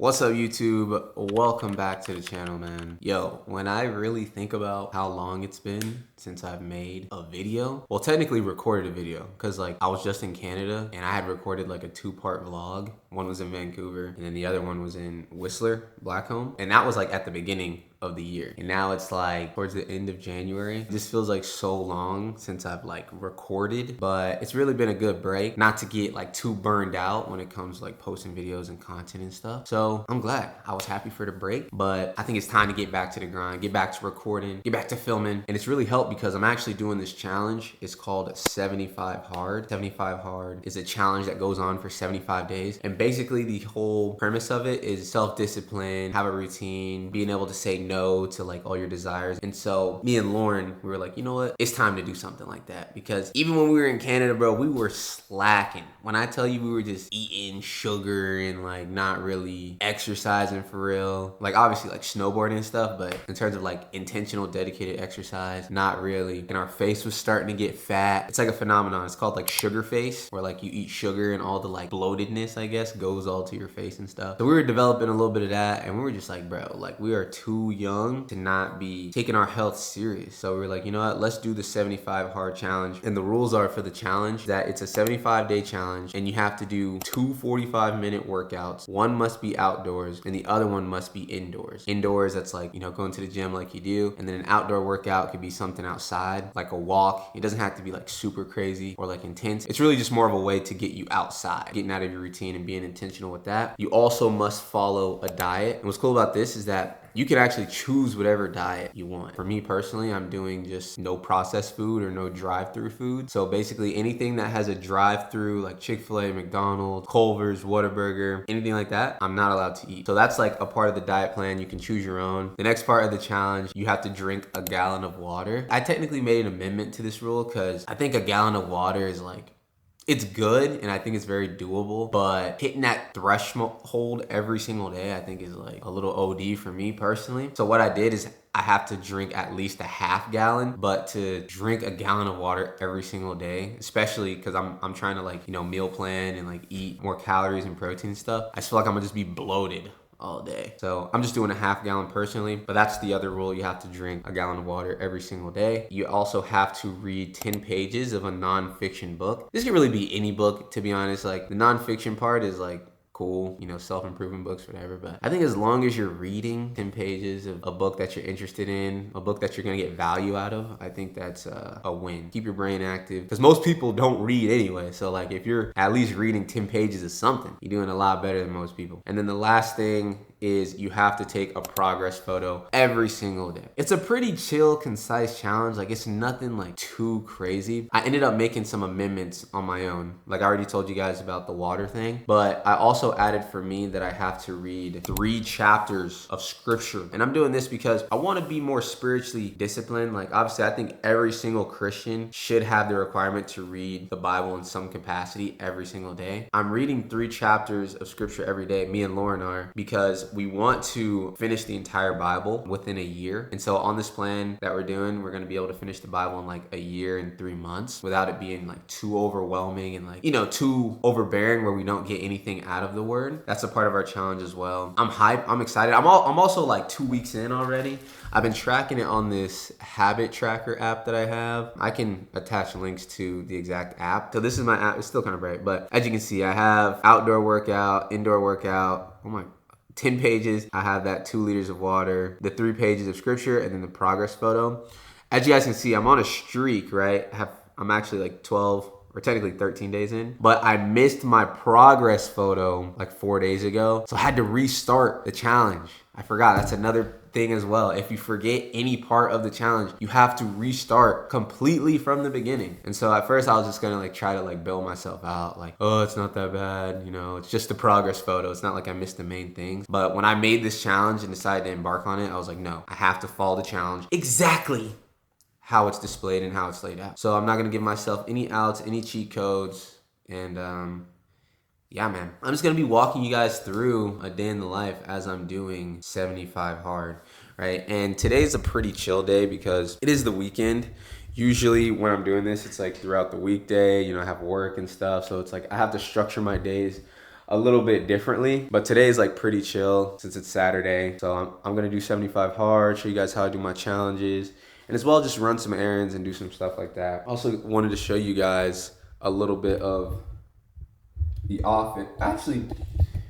What's up, YouTube? Welcome back to the channel, man. Yo, when I really think about how long it's been since I've made a video, well, technically recorded a video, because like I was just in Canada and I had recorded like a 2-part vlog. One was in Vancouver and then the other one was in Whistler, Blackcomb. And that was like at the beginning of the year. And now it's like towards the end of January. This feels like so long since I've like recorded, but it's really been a good break. Not to get like too burned out when it comes to like posting videos and content and stuff. So I'm glad. I was happy for the break, but I think it's time to get back to the grind, get back to recording, get back to filming. And it's really helped because I'm actually doing this challenge. It's called 75 Hard. 75 Hard is a challenge that goes on for 75 days. And basically the whole premise of it is self-discipline, have a routine, being able to say no to like all your desires. And so me and Lauren, we were like, you know what? It's time to do something like that, because even when we were in Canada, bro, we were slacking. When I tell you we were just eating sugar and like not really exercising for real, like obviously like snowboarding and stuff, but in terms of like intentional dedicated exercise, not really. And our face was starting to get fat. It's like a phenomenon. It's called like sugar face, where like you eat sugar and all the like bloatedness, I guess, goes all to your face and stuff. So we were developing a little bit of that, and we were just like, bro, like we are too young to not be taking our health serious. So we were like, you know what, let's do the 75 Hard challenge. And the rules are for the challenge that it's a 75-day challenge, and you have to do 2 45-minute workouts. One must be outdoors and the other one must be indoors. Indoors, that's like, you know, going to the gym like you do. And then an outdoor workout could be something outside, like a walk. It doesn't have to be like super crazy or like intense. It's really just more of a way to get you outside, getting out of your routine and being intentional with that. You also must follow a diet. And what's cool about this is that you can actually choose whatever diet you want. For me personally, I'm doing just no processed food or no drive-through food. So basically anything that has a drive-through, like Chick-fil-A, McDonald's, Culver's, Whataburger, anything like that, I'm not allowed to eat. So that's like a part of the diet plan. You can choose your own. The next part of the challenge, you have to drink a gallon of water. I technically made an amendment to this rule because I think a gallon of water is like, it's good and I think it's very doable, but hitting that threshold every single day I think is like a little OD for me personally. So what I did is I have to drink at least a half gallon, but to drink a gallon of water every single day, especially because I'm trying to like, you know, meal plan and like eat more calories and protein and stuff, I just feel like I'm gonna just be bloated all day. So I'm just doing a half gallon personally, but that's the other rule. You have to drink a gallon of water every single day. You also have to read 10 pages of a nonfiction book. This can really be any book, to be honest. Like the nonfiction part is like cool, you know, self-improvement books, whatever. But I think as long as you're reading 10 pages of a book that you're interested in, a book that you're gonna get value out of, I think that's a win. Keep your brain active, because most people don't read anyway. So like if you're at least reading 10 pages of something, you're doing a lot better than most people. And then the last thing is you have to take a progress photo every single day. It's a pretty chill, concise challenge. Like it's nothing like too crazy. I ended up making some amendments on my own. Like I already told you guys about the water thing, but I also added for me that I have to read 3 chapters of scripture. And I'm doing this because I want to be more spiritually disciplined. Like obviously I think every single Christian should have the requirement to read the Bible in some capacity every single day. I'm reading 3 chapters of scripture every day, me and Lauren are, because we want to finish the entire Bible within a year. And so on this plan that we're doing, we're going to be able to finish the Bible in like a year and 3 months without it being like too overwhelming and like, you know, too overbearing where we don't get anything out of the word. That's a part of our challenge as well. I'm hyped. I'm excited. I'm also like 2 weeks in already. I've been tracking it on this habit tracker app that I have. I can attach links to the exact app. So this is my app. It's still kind of bright, but as you can see, I have outdoor workout, indoor workout. Oh my 10 pages. I have that 2 liters of water, the 3 pages of scripture, and then the progress photo. As you guys can see, I'm on a streak, right? I'm actually like 12 or technically 13 days in, but I missed my progress photo like 4 days ago. So I had to restart the challenge. I forgot, that's another thing as well. If you forget any part of the challenge, you have to restart completely from the beginning. And so at first I was just gonna like try to like bail myself out, like, oh, it's not that bad, you know, it's just a progress photo. It's not like I missed the main things. But when I made this challenge and decided to embark on it, I was like, no, I have to follow the challenge exactly how it's displayed and how it's laid out. So I'm not gonna give myself any outs, any cheat codes, and yeah, man. I'm just gonna be walking you guys through a day in the life as I'm doing 75 Hard, right? And today's a pretty chill day because it is the weekend. Usually when I'm doing this, it's like throughout the weekday, you know, I have work and stuff. So it's like I have to structure my days a little bit differently. But today is like pretty chill since it's Saturday. So I'm gonna do 75 hard, show you guys how I do my challenges, and as well just run some errands and do some stuff like that. Also wanted to show you guys a little bit of the office. Actually,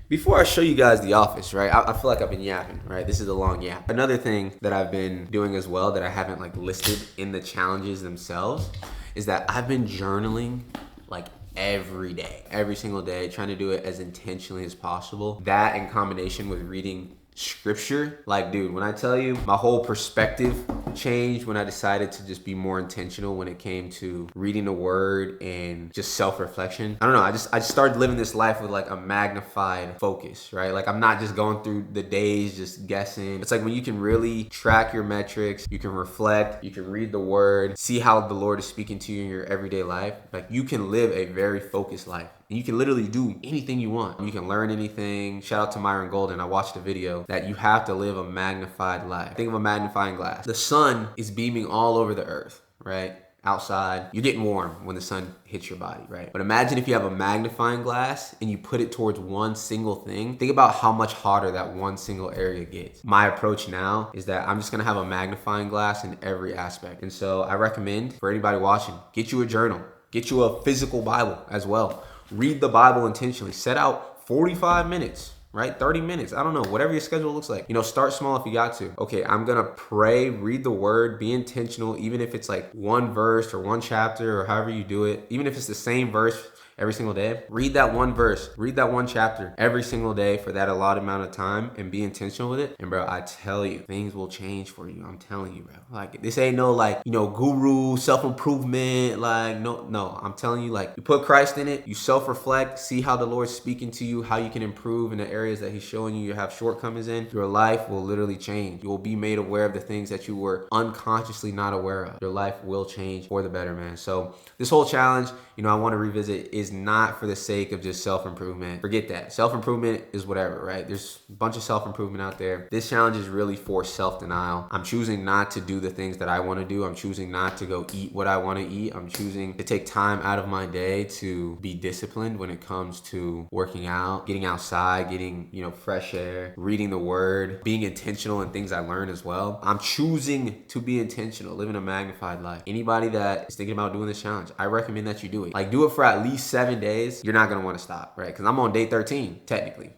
before I show you guys the office, right, I feel like I've been yapping, right? This is a long yap. Another thing that I've been doing as well that I haven't like listed in the challenges themselves is that I've been journaling like every day, every single day, trying to do it as intentionally as possible. That in combination with reading scripture, like dude, when I tell you my whole perspective changed when I decided to just be more intentional when it came to reading the word and just self-reflection. I don't know, I just started living this life with like a magnified focus, right? Like I'm not just going through the days just guessing. It's like when you can really track your metrics, you can reflect, you can read the word, see how the Lord is speaking to you in your everyday life. Like you can live a very focused life. And you can literally do anything you want. You can learn anything. Shout out to Myron Golden. I watched a video that you have to live a magnified life. Think of a magnifying glass. The sun is beaming all over the earth, right? Outside, you're getting warm when the sun hits your body, right? But imagine if you have a magnifying glass and you put it towards one single thing. Think about how much hotter that one single area gets. My approach now is that I'm just gonna have a magnifying glass in every aspect. And so I recommend for anybody watching, get you a journal, get you a physical Bible as well. Read the Bible intentionally. Set out 45 minutes, right? 30 minutes. I don't know, whatever your schedule looks like. You know, start small if you got to. Okay, I'm gonna pray, read the word, be intentional, even if it's like one verse or one chapter or however you do it, even if it's the same verse every single day. Read that one verse, read that one chapter every single day for that allotted amount of time and be intentional with it. And bro, I tell you, things will change for you. I'm telling you, bro. Like this ain't no like, you know, guru, self-improvement, like no, I'm telling you, like you put Christ in it, you self-reflect, see how the Lord's speaking to you, how you can improve in the areas that he's showing you have shortcomings in. Your life will literally change. You will be made aware of the things that you were unconsciously not aware of. Your life will change for the better, man. So this whole challenge, you know, I want to revisit is not for the sake of just self-improvement. Forget that. Self-improvement is whatever, right? There's a bunch of self-improvement out there. This challenge is really for self-denial. I'm choosing not to do the things that I want to do. I'm choosing not to go eat what I want to eat. I'm choosing to take time out of my day to be disciplined when it comes to working out, getting outside, getting, you know, fresh air, reading the word, being intentional in things I learn as well. I'm choosing to be intentional, living a magnified life. Anybody that is thinking about doing this challenge, I recommend that you do it. Like do it for at least 7 days. You're not going to want to stop, right? Because I'm on day 13, technically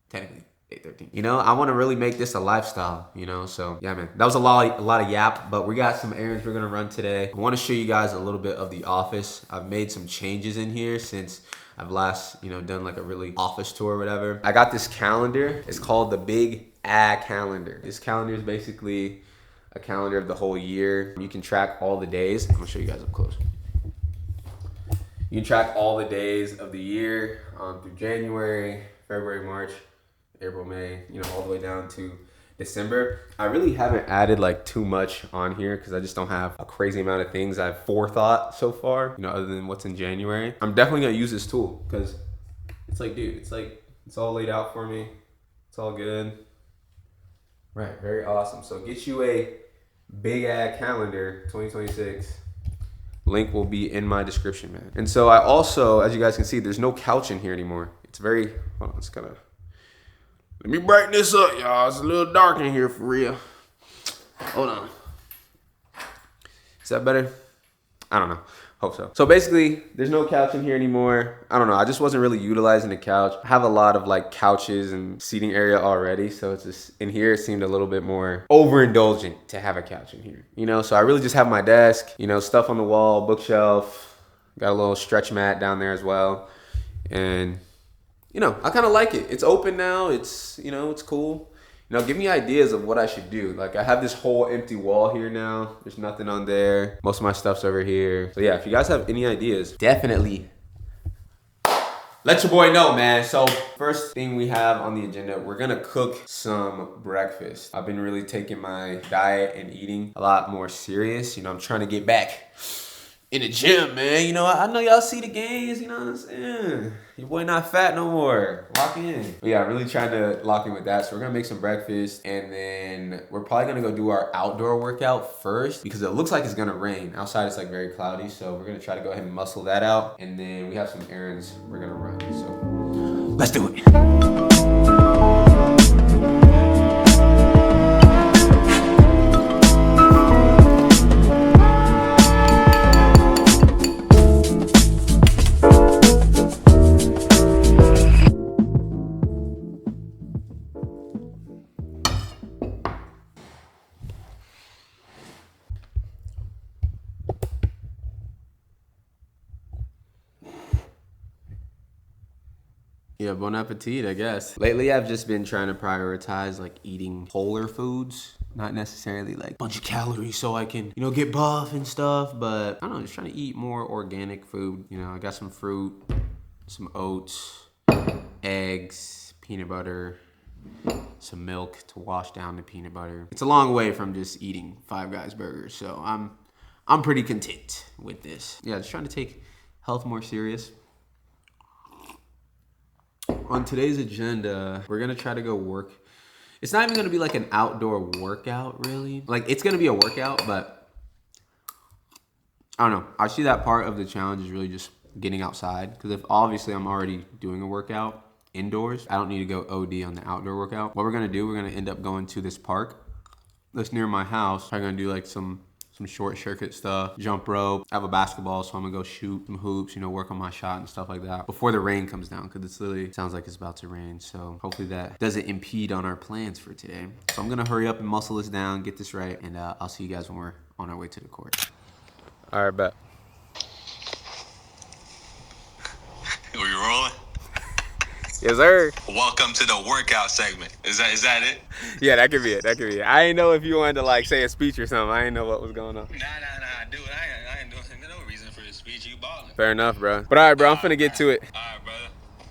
day 13. You know, I want to really make this a lifestyle, you know? So yeah, man, that was a lot of yap, but we got some errands we're going to run today. I want to show you guys a little bit of the office. I've made some changes in here since I've last, you know, done like a really office tour or whatever. I got this calendar. It's called the Big A Calendar. This calendar is basically a calendar of the whole year. You can track all the days. I'm gonna show you guys up close. You can track all the days of the year through January, February, March, April, May, you know, all the way down to December. I really haven't added like too much on here because I just don't have a crazy amount of things I've forethought so far, you know, other than what's in January. I'm definitely gonna use this tool because it's like, dude, it's all laid out for me. It's all good. Right, very awesome. So get you a Big Ad Calendar 2026. Link will be in my description, man. And so I also, as you guys can see, there's no couch in here anymore. It's very, hold on, it's kind of, let me brighten this up, y'all. It's a little dark in here for real. Hold on. Is that better? I don't know. Hope so. So basically, there's no couch in here anymore. I don't know. I just wasn't really utilizing the couch. I have a lot of like couches and seating area already. So it's just in here, it seemed a little bit more overindulgent to have a couch in here, you know? So I really just have my desk, you know, stuff on the wall, bookshelf, got a little stretch mat down there as well. And, you know, I kind of like it. It's open now. It's, you know, it's cool. You know, give me ideas of what I should do. Like I have this whole empty wall here now. There's nothing on there. Most of my stuff's over here. So yeah, if you guys have any ideas, definitely let your boy know, man. So first thing we have on the agenda, we're gonna cook some breakfast. I've been really taking my diet and eating a lot more serious. You know, I'm trying to get back in the gym, man. You know, I know y'all see the gains, you know what I'm saying? Your boy not fat no more. Lock in. But yeah, really trying to lock in with that. So we're gonna make some breakfast and then we're probably gonna go do our outdoor workout first because it looks like it's gonna rain. Outside it's like very cloudy. So we're gonna try to go ahead and muscle that out. And then we have some errands we're gonna run. So Let's do it. Yeah, bon appetit, I guess. Lately, I've just been trying to prioritize like eating wholer foods, not necessarily like a bunch of calories so I can, you know, get buff and stuff, but I don't know, just trying to eat more organic food. You know, I got some fruit, some oats, eggs, peanut butter, some milk to wash down the peanut butter. It's a long way from just eating Five Guys burgers, so I'm pretty content with this. Yeah, just trying to take health more serious. On today's agenda, we're gonna try to go work. It's not even gonna be like an outdoor workout, really. Like, it's gonna be a workout, but I don't know. I see that part of the challenge is really just getting outside. Because if obviously I'm already doing a workout indoors, I don't need to go OD on the outdoor workout. What we're gonna do, we're gonna end up going to this park that's near my house. I'm gonna do like some short circuit stuff, jump rope. I have a basketball, so I'm gonna go shoot some hoops, you know, work on my shot and stuff like that before the rain comes down, because it's literally sounds like it's about to rain. So hopefully that doesn't impede on our plans for today. So I'm gonna hurry up and muscle this down, get this right, and I'll see you guys when we're on our way to the court. All right, bet. Are you rolling? Yes, sir. Welcome to the workout segment. Is that it? Yeah, that could be it. That could be it. I didn't know if you wanted to like say a speech or something. I didn't know what was going on. Nah, dude. I ain't doing no reason for this speech. You balling. Fair enough, bro. But all right, bro, I'm finna get to it. All right, brother.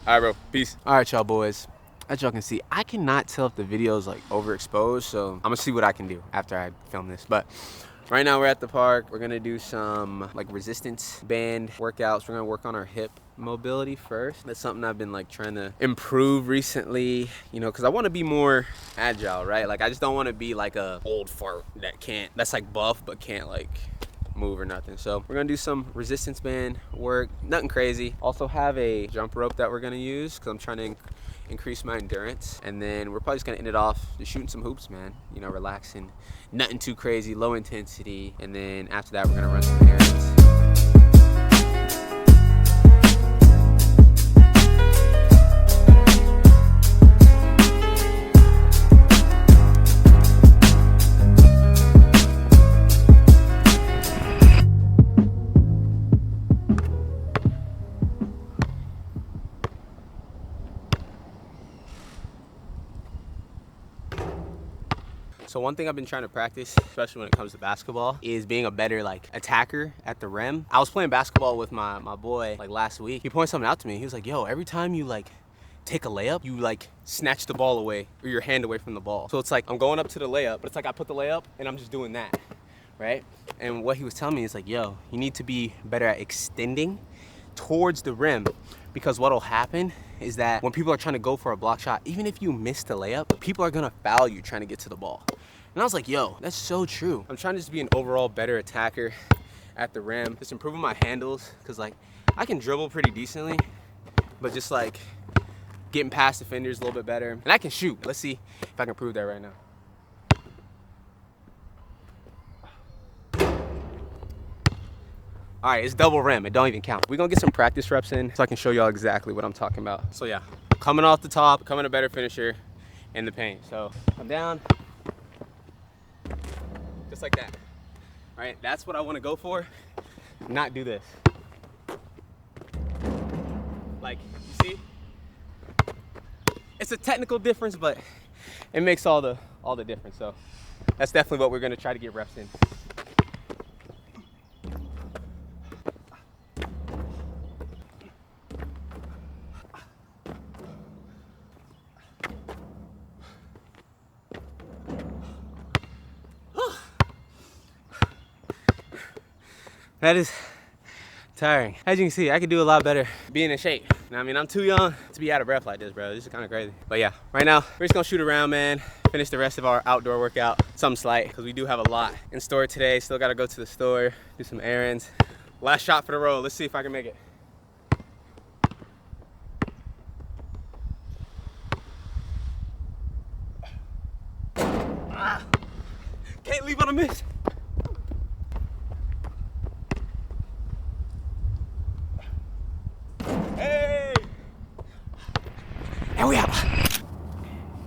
All right, bro. Peace. All right, y'all boys. As y'all can see, I cannot tell if the video is like overexposed, so I'm gonna see what I can do after I film this. But right now we're at the park. We're gonna do some like resistance band workouts. We're gonna work on our hip mobility first. That's something I've been like trying to improve recently, you know, because I want to be more agile, right? Like, I just don't want to be like a old fart that's like buff but can't like move or nothing. So we're gonna do some resistance band work, nothing crazy. Also have a jump rope that we're gonna use because I'm trying to increase my endurance. And then we're probably just gonna end it off just shooting some hoops, man, you know, relaxing, nothing too crazy, low intensity. And then after that, we're gonna run some errands. So one thing I've been trying to practice, especially when it comes to basketball, is being a better like attacker at the rim. I was playing basketball with my boy like last week. He pointed something out to me. He was like, yo, every time you like take a layup, you like snatch the ball away or your hand away from the ball. So it's like I'm going up to the layup, but it's like I put the layup and I'm just doing that, right? And what he was telling me is like, yo, you need to be better at extending towards the rim, because what'll happen is that when people are trying to go for a block shot, even if you miss the layup, people are gonna foul you trying to get to the ball. And I was like, yo, that's so true. I'm trying to just be an overall better attacker at the rim, just improving my handles, because like I can dribble pretty decently, but just like getting past defenders a little bit better. And I can shoot. Let's see if I can prove that right now. All right, it's double rim. It don't even count. We're gonna get some practice reps in so I can show y'all exactly what I'm talking about. So yeah, coming off the top, becoming a better finisher in the paint. So I'm down, just like that. All right, that's what I wanna go for, not do this. Like, you see? It's a technical difference, but it makes all the difference. So that's definitely what we're gonna try to get reps in. That is tiring. As you can see, I could do a lot better being in shape. Now, I mean, I'm too young to be out of breath like this, bro. This is kind of crazy. But yeah, right now, we're just gonna shoot around, man. Finish the rest of our outdoor workout, something slight, because we do have a lot in store today. Still gotta go to the store, do some errands. Last shot for the road. Let's see if I can make it. Can't leave on a miss. Hey! And we out.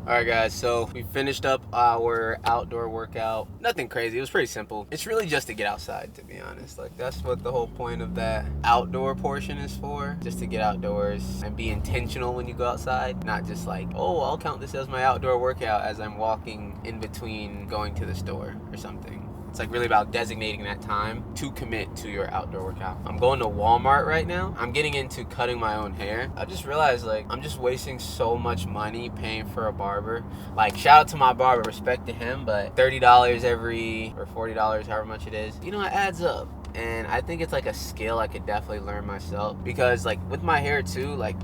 Alright guys, so we finished up our outdoor workout. Nothing crazy, it was pretty simple. It's really just to get outside, to be honest. Like, that's what the whole point of that outdoor portion is for. Just to get outdoors and be intentional when you go outside. Not just like, oh, I'll count this as my outdoor workout as I'm walking in between going to the store or something. It's like really about designating that time to commit to your outdoor workout. I'm going to Walmart right now. I'm getting into cutting my own hair. I just realized like I'm just wasting so much money paying for a barber. Like, shout out to my barber, respect to him, but $30 or $40, however much it is, you know, it adds up. And I think it's like a skill I could definitely learn myself, because like with my hair too, like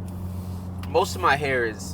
most of my hair is,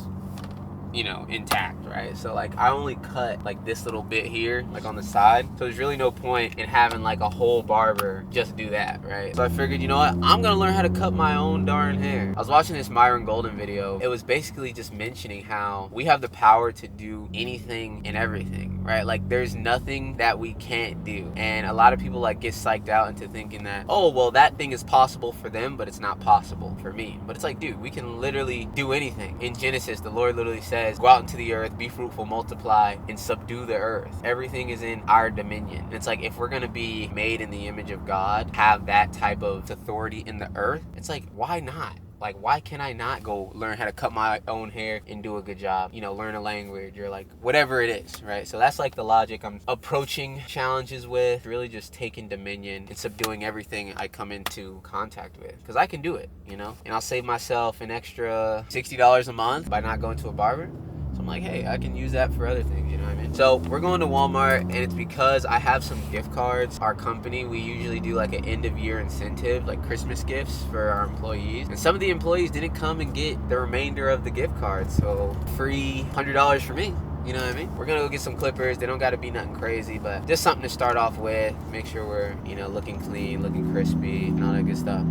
you know, intact, right? So like I only cut like this little bit here, like on the side. So there's really no point in having like a whole barber just do that, right? So I figured, you know what? I'm gonna learn how to cut my own darn hair. I was watching this Myron Golden video. It was basically just mentioning how we have the power to do anything and everything, right? Like there's nothing that we can't do. And a lot of people like get psyched out into thinking that, oh, well, that thing is possible for them, but it's not possible for me. But it's like, dude, we can literally do anything. In Genesis, the Lord literally says, go out into the earth, be fruitful, multiply, and subdue the earth. Everything is in our dominion. And it's like, if we're gonna be made in the image of God, have that type of authority in the earth, it's like, why not? Like, why can I not go learn how to cut my own hair and do a good job? You know, learn a language or like whatever it is, right? So that's like the logic I'm approaching challenges with, really just taking dominion and subduing everything I come into contact with. Because I can do it, you know? And I'll save myself an extra $60 a month by not going to a barber. So I'm like, hey, I can use that for other things, you know what I mean? So we're going to Walmart, and it's because I have some gift cards. Our company, we usually do like an end of year incentive, like Christmas gifts for our employees. And some of the employees didn't come and get the remainder of the gift cards. So free $100 for me. You know what I mean? We're gonna go get some clippers. They don't gotta be nothing crazy, but just something to start off with. Make sure we're, you know, looking clean, looking crispy, and all that good stuff.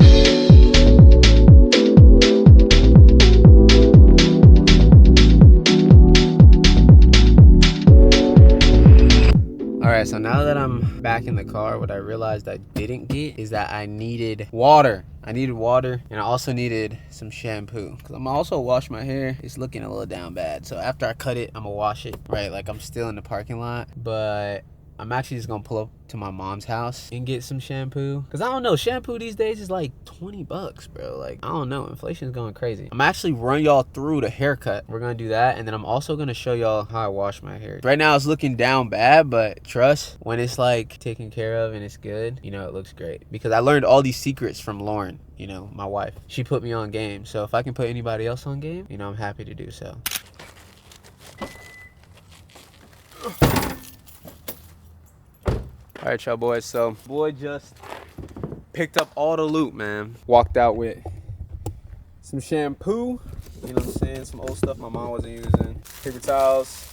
Alright, so now that I'm back in the car, what I realized I didn't get is that I needed water. I needed water, and I also needed some shampoo, because I'm also wash my hair. It's looking a little down bad. So after I cut it, I'm gonna wash it, right? Like I'm still in the parking lot, but I'm actually just gonna pull up to my mom's house and get some shampoo. Because I don't know, shampoo these days is like 20 bucks, bro. Like, I don't know, inflation is going crazy. I'm actually run y'all through the haircut. We're gonna do that, and then I'm also gonna show y'all how I wash my hair. Right now it's looking down bad, but trust, when it's like taken care of and it's good, you know, it looks great. Because I learned all these secrets from Lauren, you know, my wife. She put me on game. So if I can put anybody else on game, you know, I'm happy to do so. All right, y'all boys, so boy just picked up all the loot, man. Walked out with some shampoo, you know what I'm saying, some old stuff my mom wasn't using, paper towels,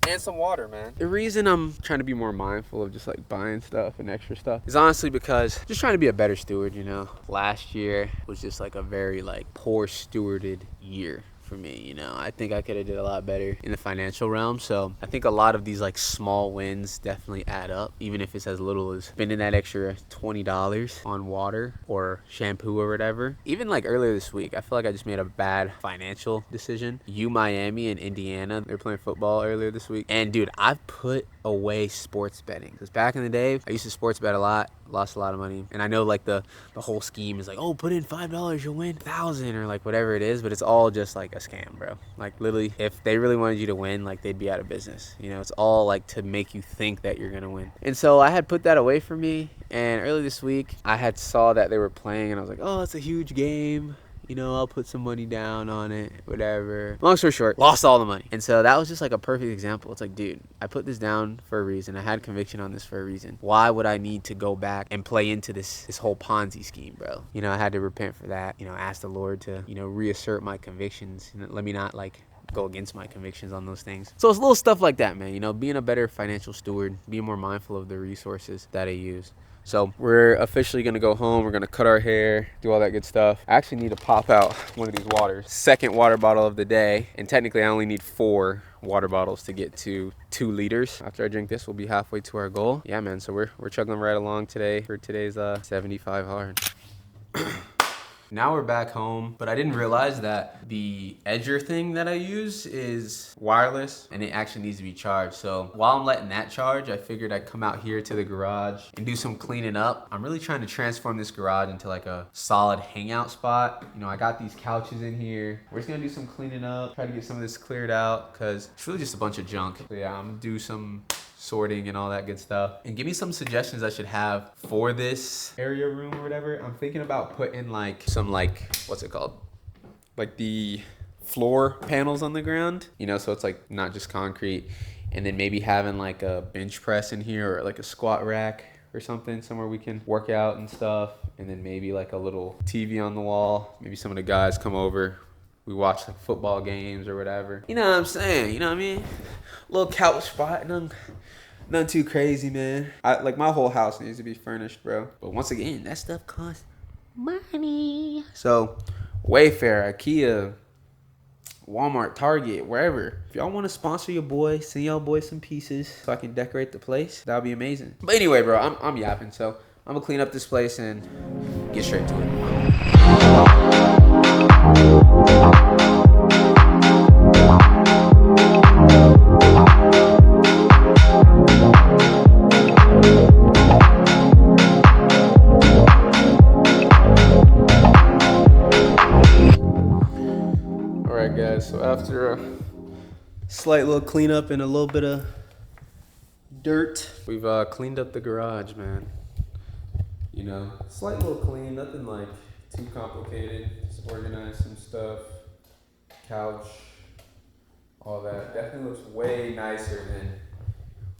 and some water, man. The reason I'm trying to be more mindful of just like buying stuff and extra stuff is honestly because just trying to be a better steward, you know. Last year was just like a very like poor stewarded year for me, you know. I think I could have did a lot better in the financial realm. So I think a lot of these like small wins definitely add up, even if it's as little as spending that extra $20 on water or shampoo or whatever. Even like earlier this week, I feel like I just made a bad financial decision. Miami and Indiana, they're playing football earlier this week, and dude, I've put away sports betting, because back in the day I used to sports bet a lot, lost a lot of money. And I know like the whole scheme is like, oh, put in $5, you'll win 1,000 or like whatever it is, but it's all just like a scam, bro. Like literally, if they really wanted you to win, like they'd be out of business. You know, it's all like to make you think that you're gonna win. And so I had put that away from me, and early this week I had saw that they were playing, and I was like, oh, it's a huge game, you know, I'll put some money down on it, whatever. Long story short, lost all the money. And so that was just like a perfect example. It's like, dude, I put this down for a reason. I had conviction on this for a reason. Why would I need to go back and play into this whole Ponzi scheme, bro? You know, I had to repent for that. You know, ask the Lord to, you know, reassert my convictions and let me not like go against my convictions on those things. So it's little stuff like that, man. You know, being a better financial steward, being more mindful of the resources that I use. So we're officially gonna go home. We're gonna cut our hair, do all that good stuff. I actually need to pop out one of these waters. Second water bottle of the day, and technically I only need 4 water bottles to get to 2 liters. After I drink this, we'll be halfway to our goal. Yeah, man, so we're chugging right along today for today's 75 hard. Now we're back home, but I didn't realize that the edger thing that I use is wireless and it actually needs to be charged. So while I'm letting that charge, I figured I'd come out here to the garage and do some cleaning up. I'm really trying to transform this garage into like a solid hangout spot. You know, I got these couches in here. We're just gonna do some cleaning up, try to get some of this cleared out because it's really just a bunch of junk. So yeah, I'm gonna do some sorting and all that good stuff. And give me some suggestions I should have for this area room or whatever. I'm thinking about putting like some what's it called? Like the floor panels on the ground, you know, so it's like not just concrete. And then maybe having like a bench press in here or like a squat rack or something, somewhere we can work out and stuff. And then maybe like a little TV on the wall. Maybe some of the guys come over. We watch like football games or whatever. You know what I'm saying? You know what I mean? Little couch spot. Nothing too crazy, man. Like my whole house needs to be furnished, bro. But once again, that stuff costs money. So Wayfair, IKEA, Walmart, Target, wherever. If y'all want to sponsor your boy, send y'all boy some pieces so I can decorate the place. That would be amazing. But anyway, bro, I'm yapping. So I'm gonna clean up this place and get straight to it. Alright guys, so after a slight little cleanup and a little bit of dirt, we've cleaned up the garage, man. You know, slight little clean, nothing like too complicated. Just organized some stuff, couch, all that. Definitely looks way nicer than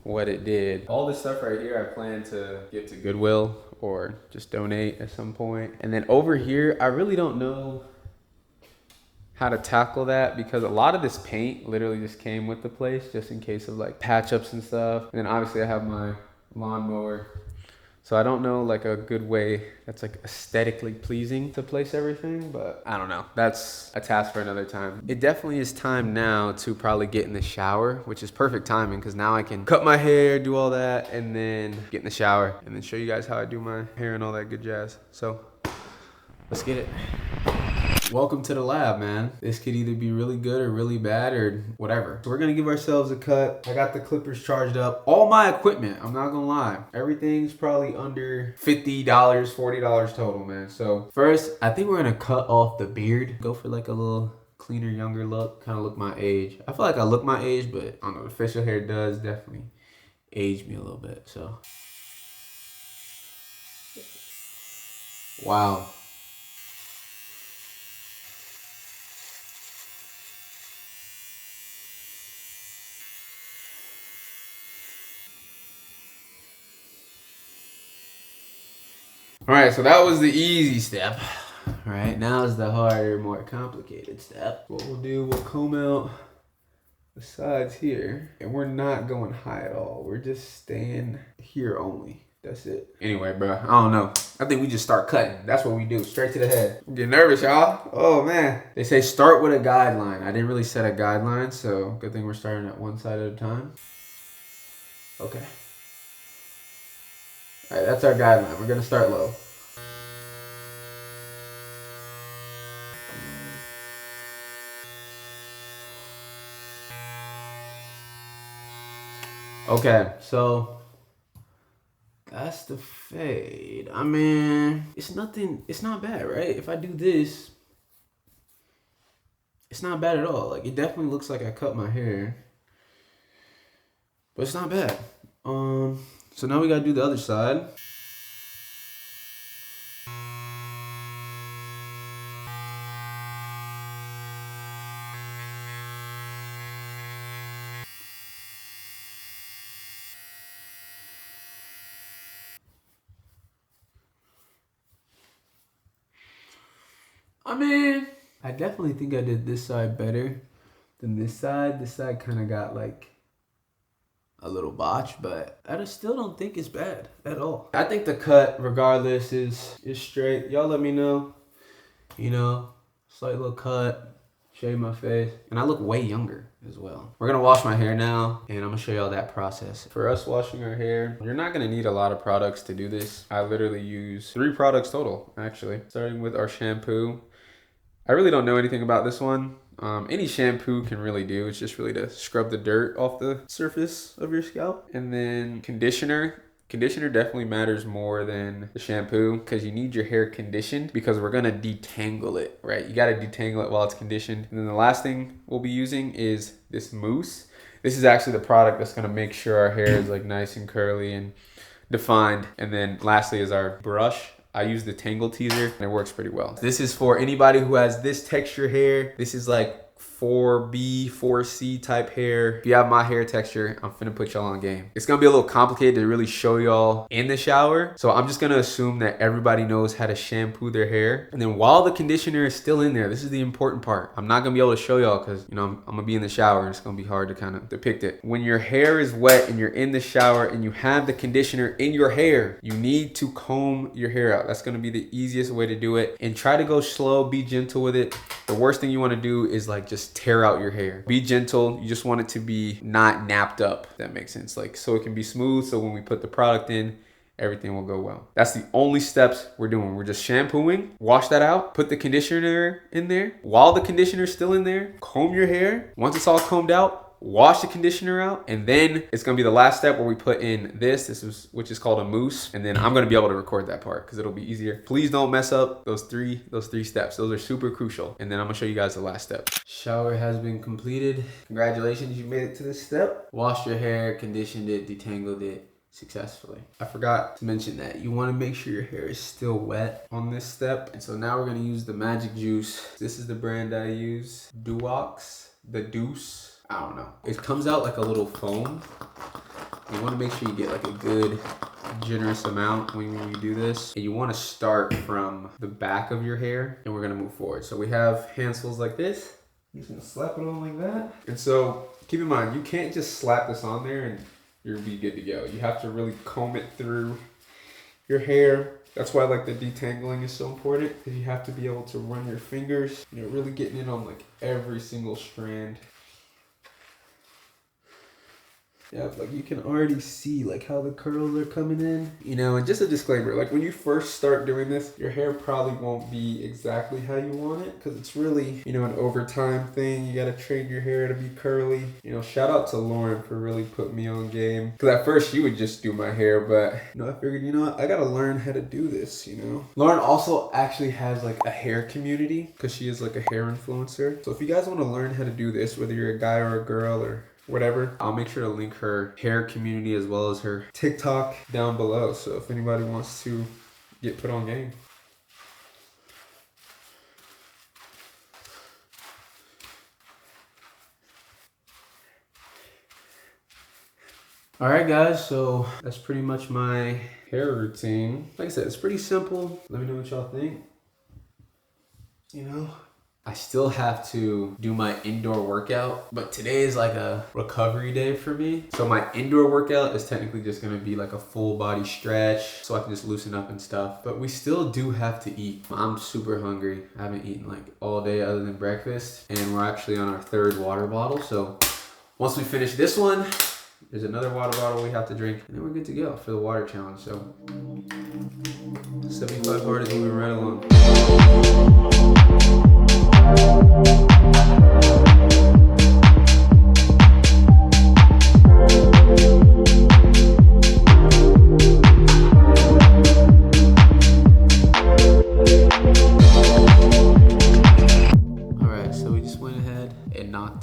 what it did. All this stuff right here I plan to give to Goodwill or just donate at some point. And then over here, I really don't know how to tackle that because a lot of this paint literally just came with the place just in case of like patch ups and stuff. And then obviously I have my lawnmower. So I don't know like a good way that's like aesthetically pleasing to place everything, but I don't know. That's a task for another time. It definitely is time now to probably get in the shower, which is perfect timing because now I can cut my hair, do all that, and then get in the shower and then show you guys how I do my hair and all that good jazz. So let's get it. Welcome to the lab, man. This could either be really good or really bad or whatever. So we're gonna give ourselves a cut. I got the clippers charged up. All my equipment, I'm not gonna lie, everything's probably under $50, $40 total, man. So first, I think we're gonna cut off the beard. Go for like a little cleaner, younger look. Kind of look my age. I feel like I look my age, but I don't know, the facial hair does definitely age me a little bit, so. Wow. All right, so that was the easy step. All right, now is the harder, more complicated step. What we'll do, we'll comb out the sides here, and we're not going high at all. We're just staying here only. That's it. Anyway, bro, I don't know. I think we just start cutting. That's what we do, straight to the head. I'm getting nervous, y'all. Oh, man. They say start with a guideline. I didn't really set a guideline, so good thing we're starting at one side at a time. Okay. All right, that's our guideline. We're gonna start low. Okay, so that's the fade. I mean, it's not bad, right? If I do this, it's not bad at all. Like, it definitely looks like I cut my hair, but it's not bad. So now we gotta do the other side. I mean, I definitely think I did this side better than this side. This side kind of got like a little botch, but I still don't think it's bad at all. I think the cut, regardless, is straight. Y'all let me know. You know, slight little cut, shave my face, and I look way younger as well. We're gonna wash my hair now, and I'm gonna show y'all that process. For us washing our hair, you're not gonna need a lot of products to do this. I literally use 3 products total, actually. Starting with our shampoo. I really don't know anything about this one. Any shampoo can really do. It's just really to scrub the dirt off the surface of your scalp. And then conditioner. Conditioner definitely matters more than the shampoo because you need your hair conditioned because we're gonna detangle it, right? You gotta detangle it while it's conditioned. And then the last thing we'll be using is this mousse. This is actually the product that's gonna make sure our hair is like nice and curly and defined. And then lastly is our brush. I use the Tangle Teaser and it works pretty well. This is for anybody who has this texture hair. This is like 4B, 4C type hair. If you have my hair texture, I'm finna put y'all on game. It's gonna be a little complicated to really show y'all in the shower. So I'm just gonna assume that everybody knows how to shampoo their hair. And then while the conditioner is still in there, this is the important part. I'm not gonna be able to show y'all because, you know, I'm gonna be in the shower and it's gonna be hard to kind of depict it. When your hair is wet and you're in the shower and you have the conditioner in your hair, you need to comb your hair out. That's gonna be the easiest way to do it. And try to go slow, be gentle with it. The worst thing you wanna do is like just tear out your hair. Be gentle. You just want it to be not napped up, if that makes sense. Like, so it can be smooth, so when we put the product in, everything will go well. That's the only steps we're doing. We're just shampooing, wash that out, put the conditioner in there. While the conditioner's still in there, comb your hair. Once it's all combed out, wash the conditioner out, and then it's gonna be the last step where we put in which is called a mousse, and then I'm gonna be able to record that part because it'll be easier. Please don't mess up those three steps. Those are super crucial. And then I'm gonna show you guys the last step. Shower has been completed. Congratulations, you made it to this step. Washed your hair, conditioned it, detangled it successfully. I forgot to mention that you want to make sure your hair is still wet on this step. And so now we're going to use the magic juice. This is the brand I use, Duox, the Deuce. I don't know. It comes out like a little foam. You want to make sure you get like a good generous amount when you do this. And you want to start from the back of your hair and we're going to move forward. So we have handfuls like this. I'm just going to slap it on like that. And so keep in mind, you can't just slap this on there and you'll be good to go. You have to really comb it through your hair. That's why like the detangling is so important because you have to be able to run your fingers, you know, really getting in on like every single strand. Yeah, like you can already see like how the curls are coming in. You know, and just a disclaimer, like when you first start doing this, your hair probably won't be exactly how you want it because it's really, you know, an overtime thing. You got to train your hair to be curly. You know, shout out to Lauren for really putting me on game. Because at first she would just do my hair, but you know, I figured, you know what, I got to learn how to do this, you know. Lauren also actually has like a hair community because she is like a hair influencer. So if you guys want to learn how to do this, whether you're a guy or a girl or whatever, I'll make sure to link her hair community as well as her TikTok down below. So if anybody wants to get put on game. All right, guys, so that's pretty much my hair routine. Like I said, it's pretty simple. Let me know what y'all think. You know, I still have to do my indoor workout, but today is like a recovery day for me. So my indoor workout is technically just gonna be like a full body stretch so I can just loosen up and stuff, but we still do have to eat. I'm super hungry. I haven't eaten like all day other than breakfast, and we're actually on our 3rd water bottle. So once we finish this one, there's another water bottle we have to drink, and then we're good to go for the water challenge. So 75 hard is moving right along.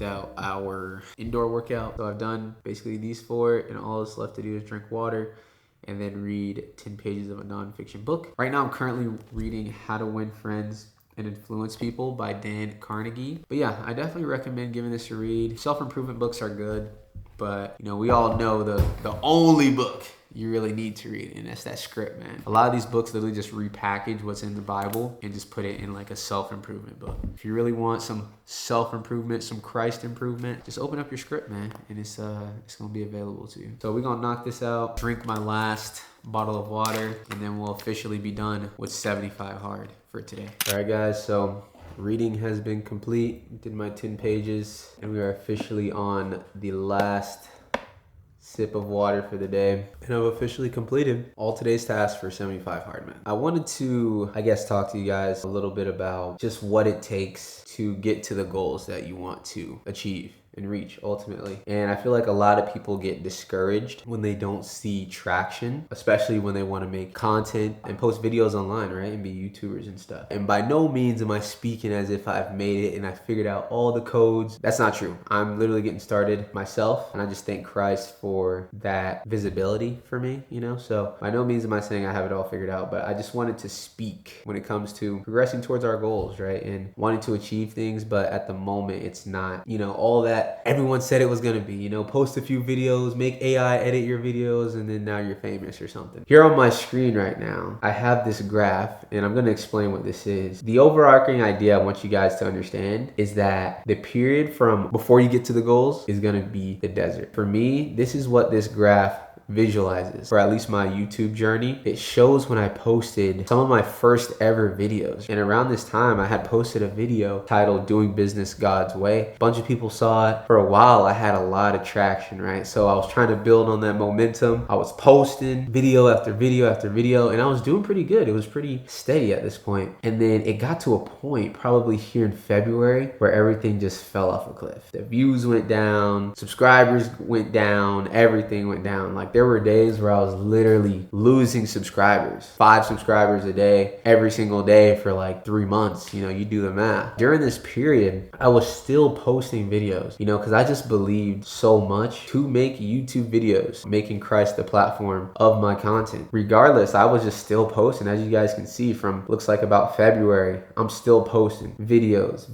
Out our indoor workout. So I've done basically these 4, and all that's left to do is drink water and then read 10 pages of a nonfiction book. Right now I'm currently reading How to Win Friends and Influence People by Dan Carnegie. But yeah, I definitely recommend giving this a read. Self-improvement books are good, but you know, we all know the only book you really need to read, and that's that script, man. A lot of these books literally just repackage what's in the Bible and just put it in like a self-improvement book. If you really want some self-improvement, some Christ improvement, just open up your script, man, and it's gonna be available to you. So we're gonna knock this out, drink my last bottle of water, and then we'll officially be done with 75 hard for today. All right, guys, so reading has been complete. Did my 10 pages, and we are officially on the last sip of water for the day, and I've officially completed all today's tasks for 75 Hardman. I wanted to, talk to you guys a little bit about just what it takes to get to the goals that you want to achieve and reach ultimately. And I feel like a lot of people get discouraged when they don't see traction, especially when they want to make content and post videos online, right? And be YouTubers and stuff. And by no means am I speaking as if I've made it and I figured out all the codes. That's not true. I'm literally getting started myself, and I just thank Christ for that visibility for me, So by no means am I saying I have it all figured out, but I just wanted to speak when it comes to progressing towards our goals, right? And wanting to achieve things, but at the moment it's not, all that everyone said it was gonna be, post a few videos, make AI edit your videos, and then now you're famous or something. Here on my screen right now, I have this graph, and I'm gonna explain what this is. The overarching idea I want you guys to understand is that the period from before you get to the goals is gonna be the desert. For me, this is what this graph visualizes, or at least my YouTube journey. It shows when I posted some of my first ever videos, and around this time I had posted a video titled Doing Business God's Way. A bunch of people saw it. For a while I had a lot of traction, right? So I was trying to build on that momentum. I was posting video after video after video, and I was doing pretty good. It was pretty steady at this point. And then it got to a point probably here in February where everything just fell off a cliff. The views went down, subscribers went down, everything went down. Like, there were days where I was literally losing subscribers, 5 subscribers a day, every single day for like 3 months. You do the math. During this period, I was still posting videos, because I just believed so much to make YouTube videos, making Christ the platform of my content. Regardless, I was just still posting. As you guys can see, from looks like about February, I'm still posting videos.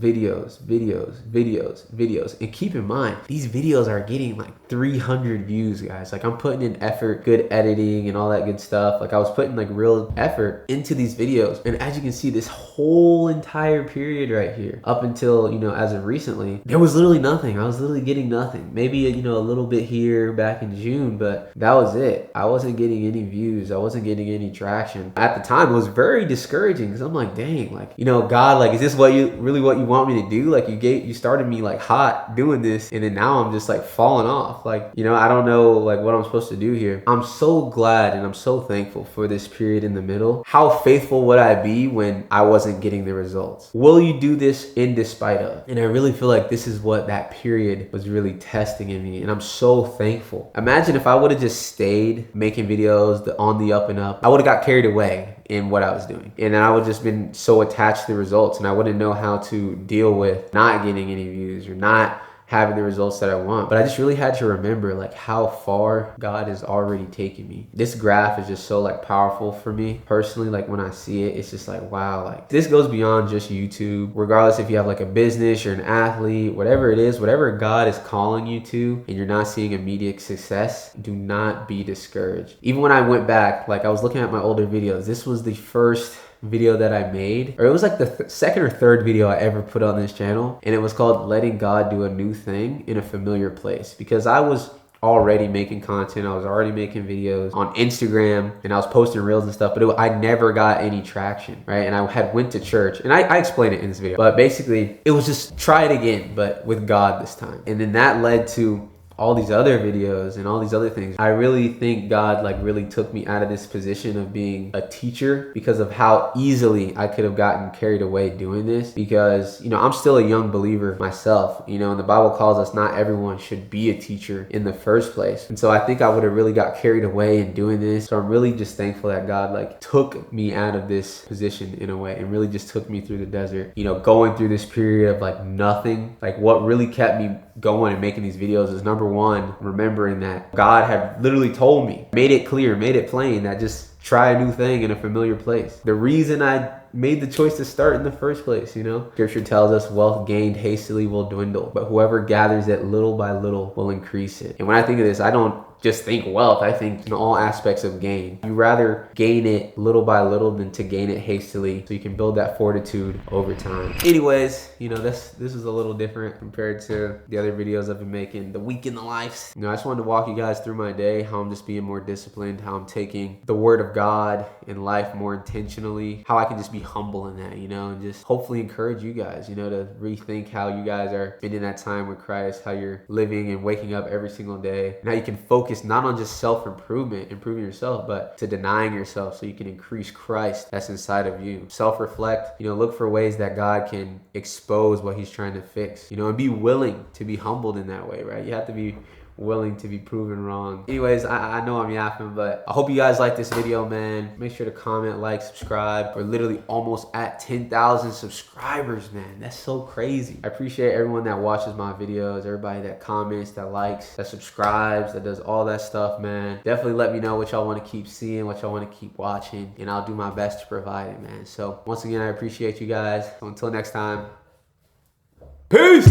And keep in mind, these videos are getting like 300 views, guys. Like, I'm putting in effort, good editing and all that good stuff. Like, I was putting like real effort into these videos. And as you can see, this whole entire period right here, up until, as of recently, there was literally nothing. I was literally getting nothing. Maybe, a little bit here back in June, but that was it. I wasn't getting any views. I wasn't getting any traction. At the time, it was very discouraging, because I'm like, dang, like, God, like, is this what you want me to do? Like, you started me like hot doing this, and then now I'm just like falling off. Like, I don't know like what I'm supposed to do here. I'm so glad and I'm so thankful for this period in the middle. How faithful would I be when I wasn't getting the results? Will you do this in despite of? And I really feel like this is what that period was really testing in me, and I'm so thankful. Imagine if I would have just stayed making videos on the up and up. I would have got carried away in what I was doing, and then I would just been so attached to the results, and I wouldn't know how to deal with not getting any views or not having the results that I want. But I just really had to remember like how far God has already taken me. This graph is just so like powerful for me personally. Like, when I see it, it's just like, wow, like this goes beyond just YouTube. Regardless if you have like a business, you're an athlete, whatever it is, whatever God is calling you to, and you're not seeing immediate success, do not be discouraged. Even when I went back, like I was looking at my older videos, this was the first video that I made, or it was like the second or third video I ever put on this channel, and it was called Letting God Do a New Thing in a Familiar Place, because I was already making content. I was already making videos on Instagram, and I was posting reels and stuff, but I never got any traction, right? And I had went to church, and I explained it in this video, but basically it was just try it again, but with God this time. And then that led to all these other videos and all these other things. I really think God like really took me out of this position of being a teacher because of how easily I could have gotten carried away doing this, because I'm still a young believer myself, and the Bible calls us not everyone should be a teacher in the first place. And so I think I would have really got carried away in doing this. So I'm really just thankful that God like took me out of this position in a way, and really just took me through the desert, going through this period of like nothing. Like, what really kept me going and making these videos is, number one, remembering that God had literally told me, made it clear, made it plain, that just try a new thing in a familiar place. The reason I made the choice to start in the first place, Scripture tells us wealth gained hastily will dwindle, but whoever gathers it little by little will increase it. And when I think of this, I don't just think wealth. I think in all aspects of gain. You rather gain it little by little than to gain it hastily, so you can build that fortitude over time. Anyways, you know, this is a little different compared to the other videos I've been making, the week in the life. You know, I just wanted to walk you guys through my day, how I'm just being more disciplined, how I'm taking the word of God in life more intentionally, how I can just be humble in that, you know, and just hopefully encourage you guys, you know, to rethink how you guys are spending that time with Christ, how you're living and waking up every single day, and how you can focus not on just self-improvement, improving yourself, but to denying yourself so you can increase Christ that's inside of you. Self-reflect, you know, look for ways that God can expose what he's trying to fix, you know, and be willing to be humbled in that way, right? You have to be willing to be proven wrong. Anyways, I know I'm yapping, but I hope you guys like this video, man. Make sure to comment, like, subscribe. We're literally almost at 10,000 subscribers, man. That's so crazy. I appreciate everyone that watches my videos, everybody that comments, that likes, that subscribes, that does all that stuff, man. Definitely let me know what y'all want to keep seeing, what y'all want to keep watching, and I'll do my best to provide it, man. So once again, I appreciate you guys. So until next time, peace!